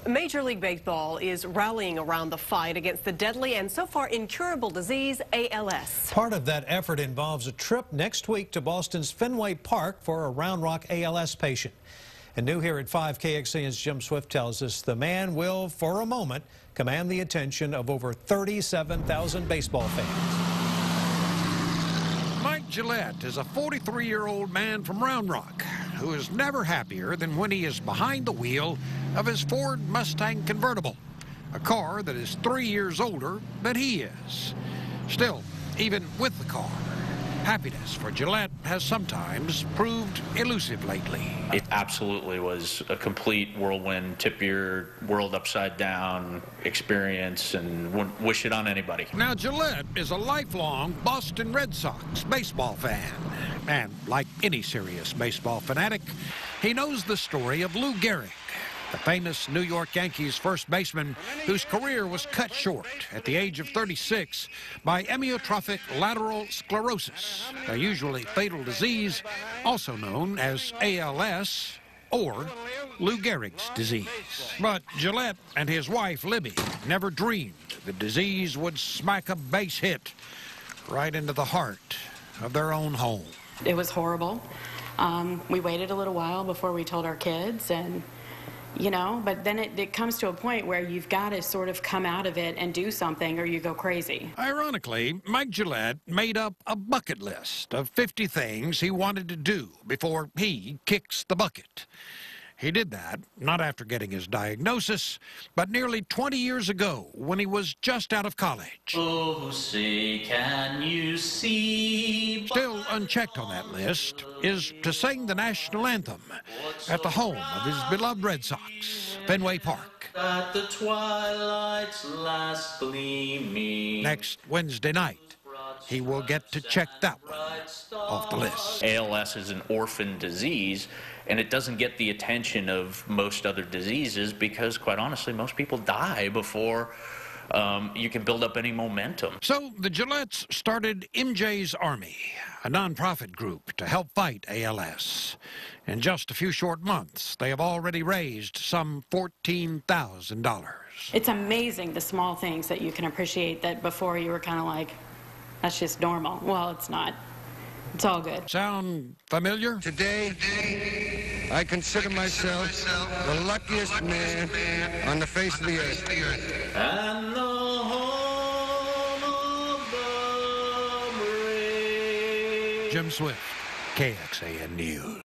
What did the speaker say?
Major League Baseball is rallying around the fight against the deadly and so far incurable disease, ALS. Part of that effort involves a trip next week to Boston's Fenway Park for a Round Rock ALS patient. And new here at 5, KXAN's Jim Swift tells us the man will, for a moment, command the attention of over 37,000 baseball fans. Mike Gillette is a 43-year-old man from Round Rock who is never happier than when he is behind the wheel of his Ford Mustang convertible, a car that is 3 years older than he is. Still, even with the car, happiness for Gillette has sometimes proved elusive lately. It absolutely was a complete whirlwind, tip your world upside down experience, and wouldn't wish it on anybody. Now, Gillette is a lifelong Boston Red Sox baseball fan. And like any serious baseball fanatic, he knows the story of Lou Gehrig, the famous New York Yankees first baseman whose career was cut short at the age of 36 by amyotrophic lateral sclerosis, a usually fatal disease also known as ALS or Lou Gehrig's disease. But Gillette and his wife, Libby, never dreamed the disease would smack a base hit right into the heart of their own home. It was horrible. We waited a little while before we told our kids, and you know, but then it comes to a point where you've got to sort of come out of it and do something or you go crazy. Ironically, Mike Gillette made up a bucket list of 50 things he wanted to do before he kicks the bucket. He did that not after getting his diagnosis, but nearly 20 years ago when he was just out of college. Oh, say, can you see? Still unchecked on that list is to sing the national anthem at the home of his beloved Red Sox, Fenway Park. At the twilight's last gleaming. Next Wednesday night, he will get to check that one off the list. ALS is an orphan disease, and it doesn't get the attention of most other diseases because, quite honestly, most people die before you can build up any momentum. So the Gillettes started MJ's Army, a nonprofit group to help fight ALS. In just a few short months, they have already raised some $14,000. It's amazing the small things that you can appreciate that before you were kind of like, that's just normal. Well, it's not. It's all good. Sound familiar? Today, I consider myself the luckiest man on the face of the earth. And the home of the brave. Jim Swift, KXAN News.